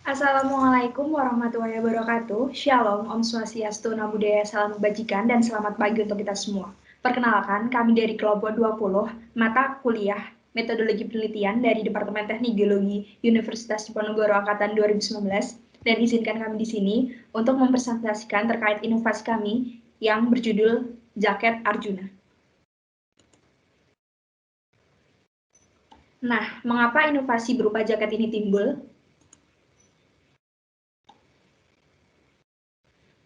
Assalamualaikum warahmatullahi wabarakatuh. Shalom, Om Swastiastu, Namo Buddhaya, salam kebajikan, dan selamat pagi untuk kita semua. Perkenalkan, kami dari kelompok 20, mata kuliah Metodologi Penelitian dari Departemen Teknik Geologi Universitas Diponegoro Angkatan 2019, dan izinkan kami di sini untuk mempresentasikan terkait inovasi kami yang berjudul Jaket Arjuna. Nah, mengapa inovasi berupa jaket ini timbul?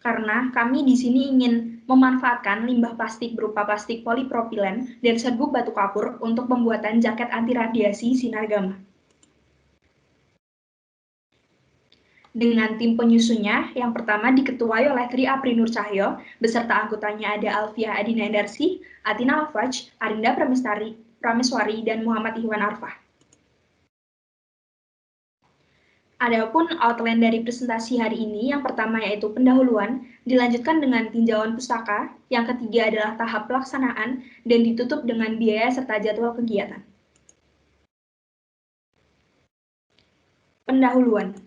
Karena kami di sini ingin memanfaatkan limbah plastik berupa plastik polipropilen dan serbuk batu kapur untuk pembuatan jaket anti radiasi sinar gamma. Dengan tim penyusunnya, yang pertama diketuai oleh Tri Aprinur Cahyo, beserta anggotanya ada Alfia Adina Endarsi, Atina Alfaj, Arinda Prameswari, dan Muhammad Ihwan Arfah. Adapun outline dari presentasi hari ini, yang pertama yaitu pendahuluan, dilanjutkan dengan tinjauan pustaka, yang ketiga adalah tahap pelaksanaan, dan ditutup dengan biaya serta jadwal kegiatan. Pendahuluan.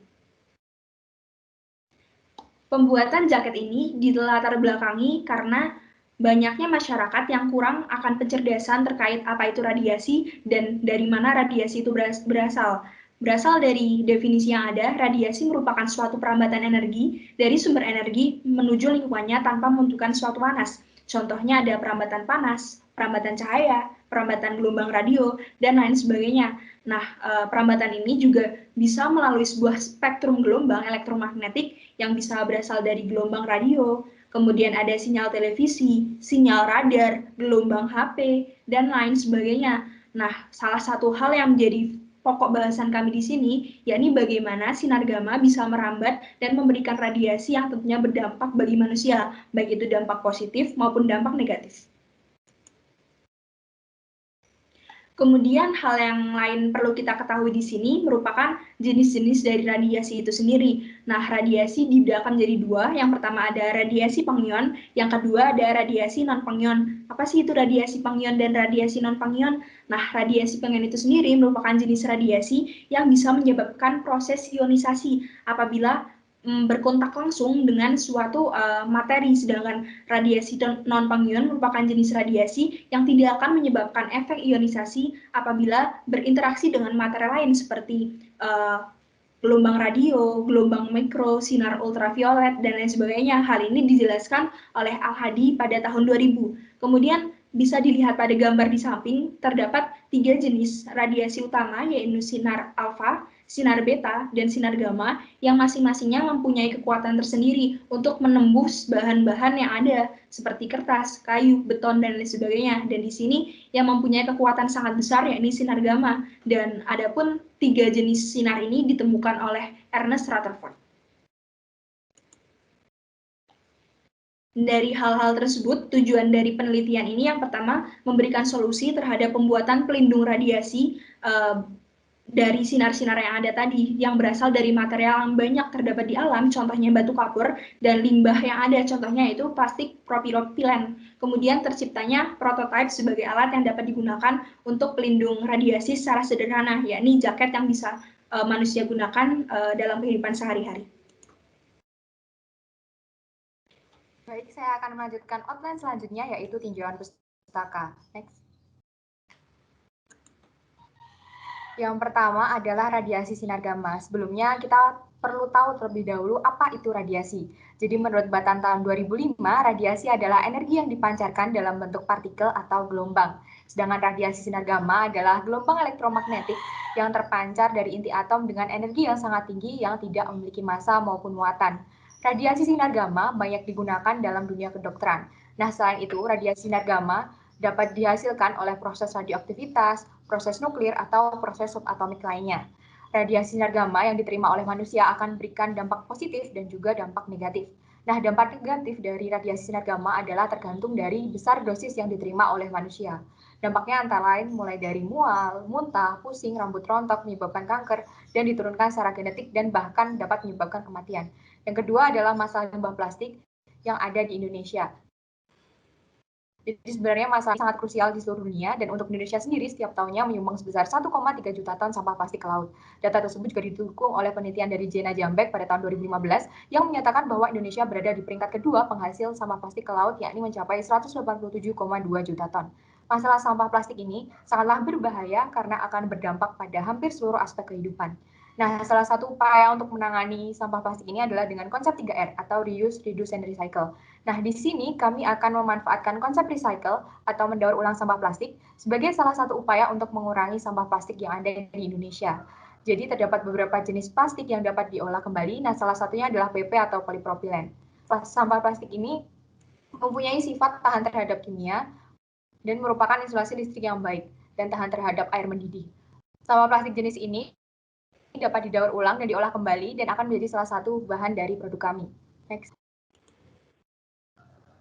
Pembuatan jaket ini dilatar belakangi karena banyaknya masyarakat yang kurang akan pencerdasan terkait apa itu radiasi dan dari mana radiasi itu berasal. Berasal dari definisi yang ada, radiasi merupakan suatu perambatan energi dari sumber energi menuju lingkungannya tanpa membutuhkan suatu panas. Contohnya ada perambatan panas, perambatan cahaya, perambatan gelombang radio, dan lain sebagainya. Nah, perambatan ini juga bisa melalui sebuah spektrum gelombang elektromagnetik yang bisa berasal dari gelombang radio, kemudian ada sinyal televisi, sinyal radar, gelombang HP, dan lain sebagainya. Nah, salah satu hal yang menjadi pokok bahasan kami di sini, yakni bagaimana sinar gamma bisa merambat dan memberikan radiasi yang tentunya berdampak bagi manusia, baik itu dampak positif maupun dampak negatif. Kemudian hal yang lain perlu kita ketahui di sini merupakan jenis-jenis dari radiasi itu sendiri. Nah, radiasi dibedakan menjadi dua. Yang pertama ada radiasi pangyon, yang kedua ada radiasi non-pangyon. Apa sih itu radiasi pangyon dan radiasi non-pangyon? Nah, radiasi pangyon itu sendiri merupakan jenis radiasi yang bisa menyebabkan proses ionisasi apabila berkontak langsung dengan suatu materi, sedangkan radiasi non-pangyon merupakan jenis radiasi yang tidak akan menyebabkan efek ionisasi apabila berinteraksi dengan materi lain seperti gelombang radio, gelombang mikro, sinar ultraviolet, dan lain sebagainya. Hal ini dijelaskan oleh Al-Hadi pada tahun 2000. Kemudian bisa dilihat pada gambar di samping, terdapat 3 jenis radiasi utama, yaitu sinar alfa, sinar beta, dan sinar gamma, yang masing-masingnya mempunyai kekuatan tersendiri untuk menembus bahan-bahan yang ada, seperti kertas, kayu, beton, dan lain sebagainya. Dan di sini yang mempunyai kekuatan sangat besar, yakni sinar gamma. Dan adapun 3 jenis sinar ini ditemukan oleh Ernest Rutherford. Dari hal-hal tersebut, tujuan dari penelitian ini yang pertama memberikan solusi terhadap pembuatan pelindung radiasi dari sinar-sinar yang ada tadi, yang berasal dari material yang banyak terdapat di alam, contohnya batu kapur, dan limbah yang ada, contohnya itu plastik polipropilen. Kemudian terciptanya prototipe sebagai alat yang dapat digunakan untuk pelindung radiasi secara sederhana, yakni jaket yang bisa manusia gunakan dalam kehidupan sehari-hari. Baik, saya akan melanjutkan outline selanjutnya, yaitu tinjauan pustaka. Next. Yang pertama adalah radiasi sinar gamma. Sebelumnya kita perlu tahu terlebih dahulu apa itu radiasi. Jadi menurut Batan tahun 2005, radiasi adalah energi yang dipancarkan dalam bentuk partikel atau gelombang. Sedangkan radiasi sinar gamma adalah gelombang elektromagnetik yang terpancar dari inti atom dengan energi yang sangat tinggi yang tidak memiliki massa maupun muatan. Radiasi sinar gamma banyak digunakan dalam dunia kedokteran. Nah, selain itu, radiasi sinar gamma dapat dihasilkan oleh proses radioaktivitas, proses nuklir, atau proses subatomik lainnya. Radiasi sinar gamma yang diterima oleh manusia akan memberikan dampak positif dan juga dampak negatif. Nah, dampak negatif dari radiasi sinar gamma adalah tergantung dari besar dosis yang diterima oleh manusia. Dampaknya antara lain mulai dari mual, muntah, pusing, rambut rontok, menyebabkan kanker, dan diturunkan secara genetik dan bahkan dapat menyebabkan kematian. Yang kedua adalah masalah limbah plastik yang ada di Indonesia. Jadi sebenarnya masalah sangat krusial di seluruh dunia, dan untuk Indonesia sendiri setiap tahunnya menyumbang sebesar 1,3 juta ton sampah plastik ke laut. Data tersebut juga didukung oleh penelitian dari Jena Jambek pada tahun 2015 yang menyatakan bahwa Indonesia berada di peringkat kedua penghasil sampah plastik ke laut, yakni mencapai 187,2 juta ton. Masalah sampah plastik ini sangatlah berbahaya karena akan berdampak pada hampir seluruh aspek kehidupan. Nah, salah satu upaya untuk menangani sampah plastik ini adalah dengan konsep 3R atau reuse, reduce, and recycle. Nah, di sini kami akan memanfaatkan konsep recycle atau mendaur ulang sampah plastik sebagai salah satu upaya untuk mengurangi sampah plastik yang ada di Indonesia. Jadi terdapat beberapa jenis plastik yang dapat diolah kembali. Nah, salah satunya adalah PP atau polipropilen. Sampah plastik ini mempunyai sifat tahan terhadap kimia dan merupakan isolasi listrik yang baik dan tahan terhadap air mendidih. Sampah plastik jenis ini dapat didaur ulang dan diolah kembali dan akan menjadi salah satu bahan dari produk kami. Next.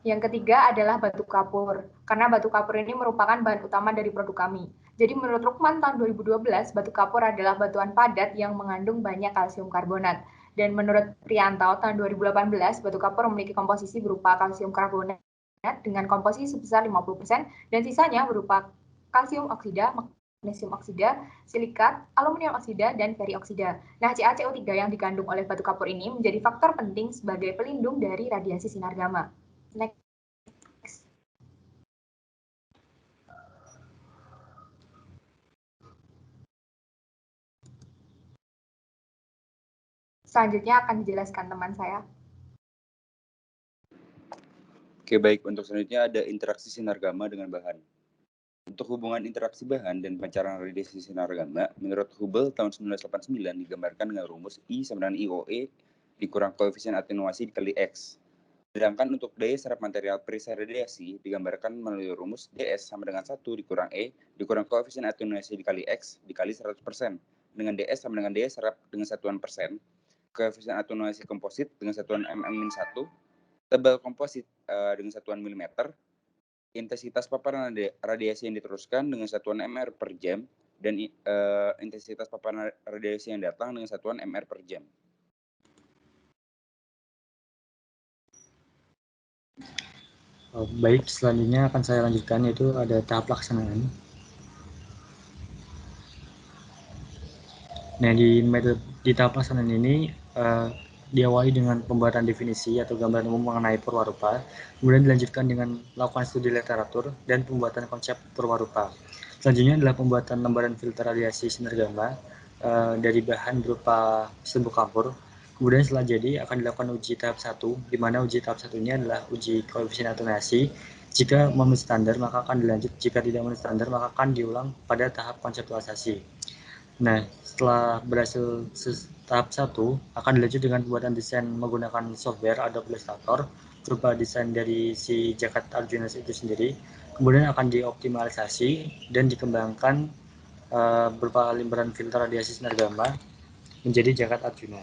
Yang ketiga adalah batu kapur, karena batu kapur ini merupakan bahan utama dari produk kami. Jadi menurut Rukman tahun 2012, batu kapur adalah batuan padat yang mengandung banyak kalsium karbonat. Dan menurut Priantau tahun 2018, batu kapur memiliki komposisi berupa kalsium karbonat dengan komposisi sebesar 50% dan sisanya berupa kalsium oksida, magnesium oksida, silikat, aluminium oksida, dan ferrioksida. Nah, CaCO3 yang dikandung oleh batu kapur ini menjadi faktor penting sebagai pelindung dari radiasi sinar gamma. Next. Selanjutnya akan dijelaskan teman saya. Oke, baik. Untuk selanjutnya ada interaksi sinar gamma dengan bahan. Untuk hubungan interaksi bahan dan pancaran radiasi sinar gamma, menurut Hubble tahun 1989 digambarkan dengan rumus I sama dengan IOE dikurang koefisien atenuasi dikali X. Sedangkan untuk daya serap material perisai radiasi digambarkan melalui rumus DS sama dengan 1 dikurang E dikurang koefisien atenuasi dikali X dikali 100%. Dengan DS sama dengan daya serap dengan satuan persen, koefisien atenuasi komposit dengan satuan mm-1, tebal komposit dengan satuan milimeter, intensitas paparan radiasi yang diteruskan dengan satuan mr per jam, dan intensitas paparan radiasi yang datang dengan satuan mr per jam. Baik, selanjutnya akan saya lanjutkan, yaitu ada tahap pelaksanaan. Nah, di tahap pelaksanaan ini diawali dengan pembuatan definisi atau gambaran umum mengenai purwarupa, kemudian dilanjutkan dengan melakukan studi literatur dan pembuatan konsep purwarupa. Selanjutnya adalah pembuatan lembaran filter radiasi sinar gamma dari bahan berupa serbuk kapur. Kemudian setelah jadi akan dilakukan uji tahap 1, di mana uji tahap 1-nya adalah uji koefisien atenuasi. Jika memenuhi standar maka akan dilanjut, jika tidak memenuhi standar maka akan diulang pada tahap konseptualisasi. Nah, setelah berhasil tahap 1, akan dilanjut dengan pembuatan desain menggunakan software Adobe Illustrator berupa desain dari si jaket Arjuna itu sendiri. Kemudian akan dioptimalisasi dan dikembangkan berupa lembaran filter radiasi sinar gamma menjadi jaket Arjuna.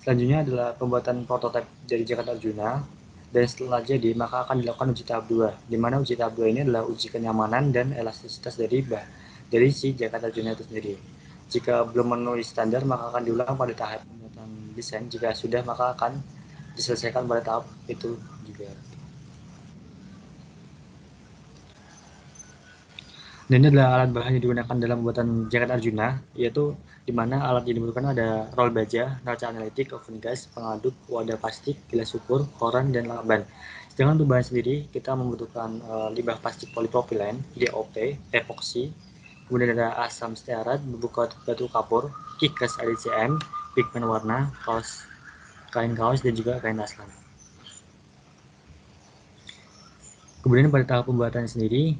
Selanjutnya adalah pembuatan prototipe dari jaket Arjuna, dan setelah jadi maka akan dilakukan uji tahap 2, di mana uji tahap 2 ini adalah uji kenyamanan dan elastisitas dari si jaket Arjuna itu sendiri. Jika belum memenuhi standar maka akan diulang pada tahap pembuatan desain. Jika sudah maka akan diselesaikan pada tahap itu juga. Dan ini adalah alat bahan yang digunakan dalam pembuatan jaket Arjuna, yaitu di mana alat yang dibutuhkan ada roll baja, neraca analitik, oven gas, pengaduk, wadah plastik, gelas ukur, koran, dan lakban. Sedangkan untuk bahan sendiri kita membutuhkan limbah plastik polipropilen, DOP, epoksi, kemudian ada asam stearat, bubuk batu kapur, kikas ADCM, pigmen warna, kain kaos, dan juga kain aslan. Kemudian pada tahap pembuatan sendiri,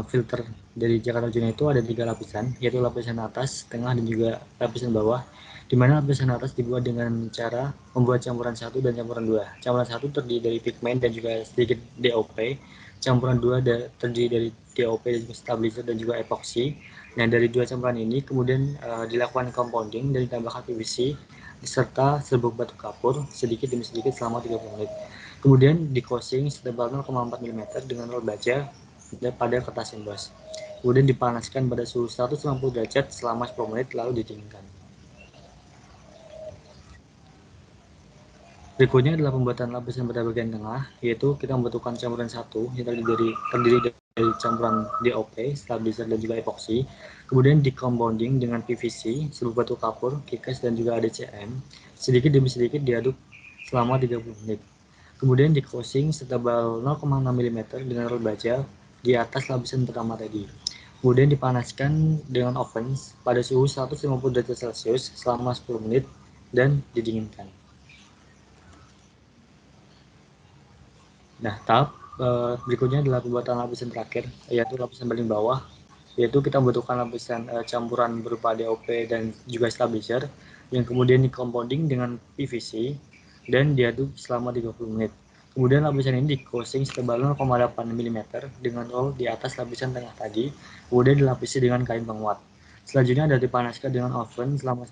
filter dari jaket Arjuna itu ada 3 lapisan, yaitu lapisan atas, tengah, dan juga lapisan bawah, di mana lapisan atas dibuat dengan cara membuat campuran 1 dan campuran 2. Campuran 1 terdiri dari pigmen dan juga sedikit DOP, campuran 2 terdiri dari DOP dan juga stabilizer dan juga epoksi. Nah, dari 2 campuran ini kemudian dilakukan compounding dan ditambahkan PVC serta serbuk batu kapur sedikit demi sedikit selama 30 menit. Kemudian di-coating setebal 0,4 mm dengan roll baja pada kertas emboss. Kemudian dipanaskan pada suhu 150 derajat selama 10 menit lalu didinginkan. Berikutnya adalah pembuatan lapisan pada bagian tengah, yaitu kita membutuhkan campuran satu yang terdiri dari campuran DOP, stabilizer, dan juga epoksi. Kemudian di compounding dengan PVC, serbuk batu kapur, KIKES, dan juga ADCM. Sedikit demi sedikit diaduk selama 30 menit. Kemudian di closing setebal 0,6 mm dengan roll baja di atas lapisan pertama tadi. Kemudian dipanaskan dengan oven pada suhu 150 derajat Celcius selama 10 menit dan didinginkan. Nah, tahap berikutnya adalah pembuatan lapisan terakhir, yaitu lapisan paling bawah, yaitu kita membutuhkan lapisan campuran berupa DOP dan juga stabilizer, yang kemudian di-compounding dengan PVC dan diaduk selama 30 menit. Kemudian lapisan ini di-coating setebal 0,8 mm dengan roll di atas lapisan tengah tadi, kemudian dilapisi dengan kain penguat. Selanjutnya ada dipanaskan dengan oven selama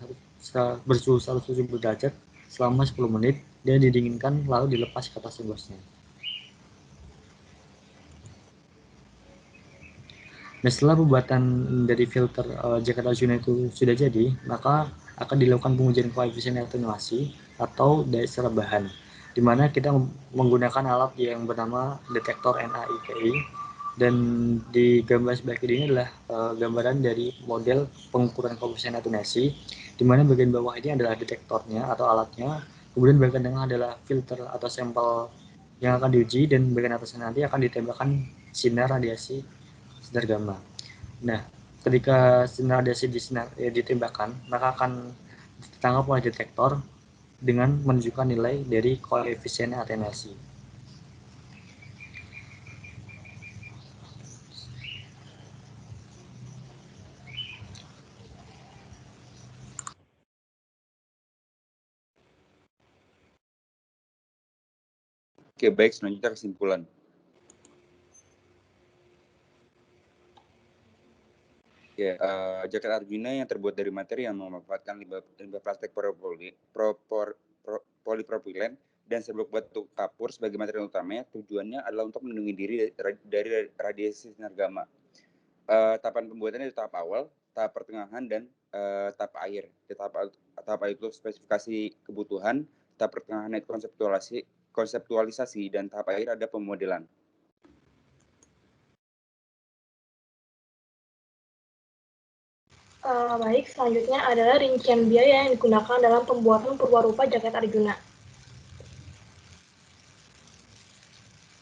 bersuhu 170 derajat selama 10 menit dan didinginkan lalu dilepas ke atas embosnya. Nah, setelah pembuatan dari filter jaket Arjuna itu sudah jadi, maka akan dilakukan pengujian koefisien atenuasi atau daya serap bahan, di mana kita menggunakan alat yang bernama detektor NAIPI, dan di gambar sebelah kiri ini adalah gambaran dari model pengukuran koefisien atenuasi, di mana bagian bawah ini adalah detektornya atau alatnya, kemudian bagian tengah adalah filter atau sampel yang akan diuji, dan bagian atasnya nanti akan ditembakkan sinar radiasi sinar gamma. Nah, ketika sinar radiasi ditembakkan, maka akan ditangkap oleh detektor dengan menunjukkan nilai dari koefisien atenuasi. Oke, baik, selanjutnya kesimpulan. Ya, jaket Arjuna yang terbuat dari materi yang memanfaatkan limbah plastik polipropilen dan serbuk batu kapur sebagai material utamanya, tujuannya adalah untuk melindungi diri dari radiasi sinar gamma. Tahapan pembuatannya di tahap awal, tahap pertengahan, dan tahap akhir. Di tahap itu spesifikasi kebutuhan, tahap pertengahan itu konseptualisasi, dan tahap akhir ada pemodelan. Baik, selanjutnya adalah rincian biaya yang digunakan dalam pembuatan perwarupa jaket Arjuna.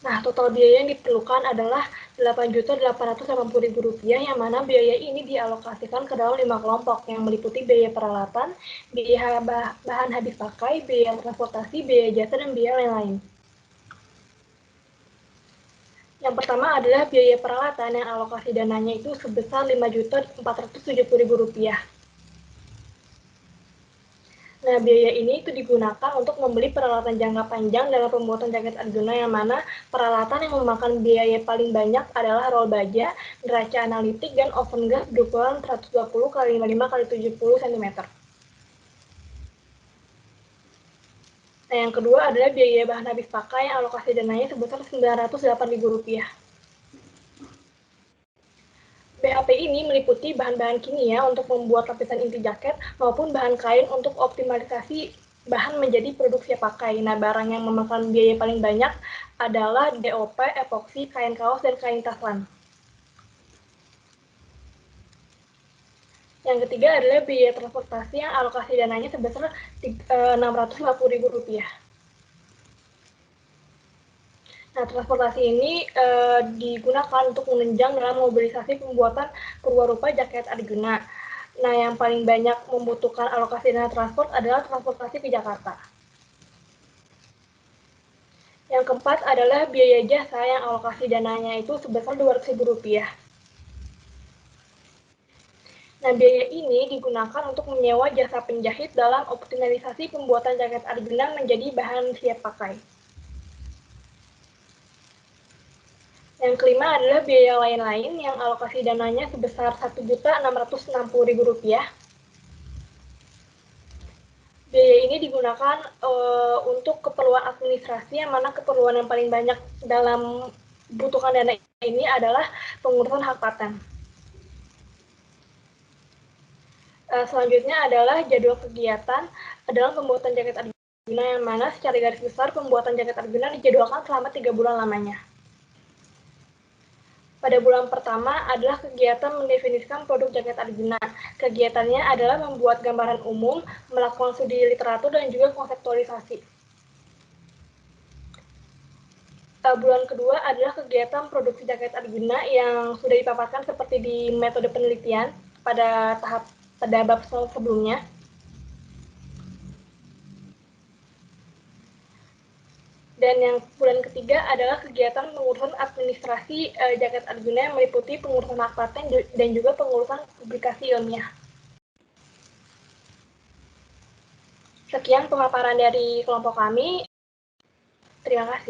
Nah, total biaya yang diperlukan adalah Rp8.880.000, yang mana biaya ini dialokasikan ke dalam 5 kelompok yang meliputi biaya peralatan, biaya bahan habis pakai, biaya transportasi, biaya jasa, dan biaya lain-lain. Yang pertama adalah biaya peralatan yang alokasi dananya itu sebesar Rp5.470.000. Nah, biaya ini itu digunakan untuk membeli peralatan jangka panjang dalam pembuatan jaket Arjuna, yang mana peralatan yang memakan biaya paling banyak adalah roll baja, neraca analitik, dan oven gas berukuran 120 x 55 x 70 cm. Nah, yang kedua adalah biaya bahan habis pakai yang alokasi dananya sebesar Rp908.000. BHP ini meliputi bahan-bahan kimia untuk membuat lapisan inti jaket maupun bahan kain untuk optimalisasi bahan menjadi produk siap pakai. Nah, barang yang memakan biaya paling banyak adalah DOP, epoksi, kain kaos, dan kain taslan. Yang ketiga adalah biaya transportasi yang alokasi dananya sebesar Rp650.000. Nah, transportasi ini digunakan untuk menunjang dalam mobilisasi pembuatan perwarupa jaket Arjuna. Nah, yang paling banyak membutuhkan alokasi dana transport adalah transportasi ke Jakarta. Yang keempat adalah biaya jasa yang alokasi dananya itu sebesar Rp200.000. Nah, biaya ini digunakan untuk menyewa jasa penjahit dalam optimalisasi pembuatan jaket Arjuna menjadi bahan siap pakai. Yang kelima adalah biaya lain-lain yang alokasi dananya sebesar Rp1.660.000. Biaya ini digunakan untuk keperluan administrasi, yang mana keperluan yang paling banyak dalam butuhkan dana ini adalah pengurusan hak paten. Selanjutnya adalah jadwal kegiatan dalam pembuatan jaket Arjuna. yang mana secara garis besar pembuatan jaket Arjuna dijadwalkan selama 3 bulan lamanya. Pada bulan pertama adalah kegiatan mendefinisikan produk jaket Arjuna. Kegiatannya adalah membuat gambaran umum, melakukan studi literatur, dan juga konseptualisasi. Bulan kedua adalah kegiatan produksi jaket Arjuna yang sudah dipaparkan seperti di metode penelitian pada bab sebelumnya. Dan yang bulan ketiga adalah kegiatan pengurusan administrasi jaket Arjuna yang meliputi pengurusan hak paten dan juga pengurusan publikasi ilmiah. Sekian pemaparan dari kelompok kami. Terima kasih.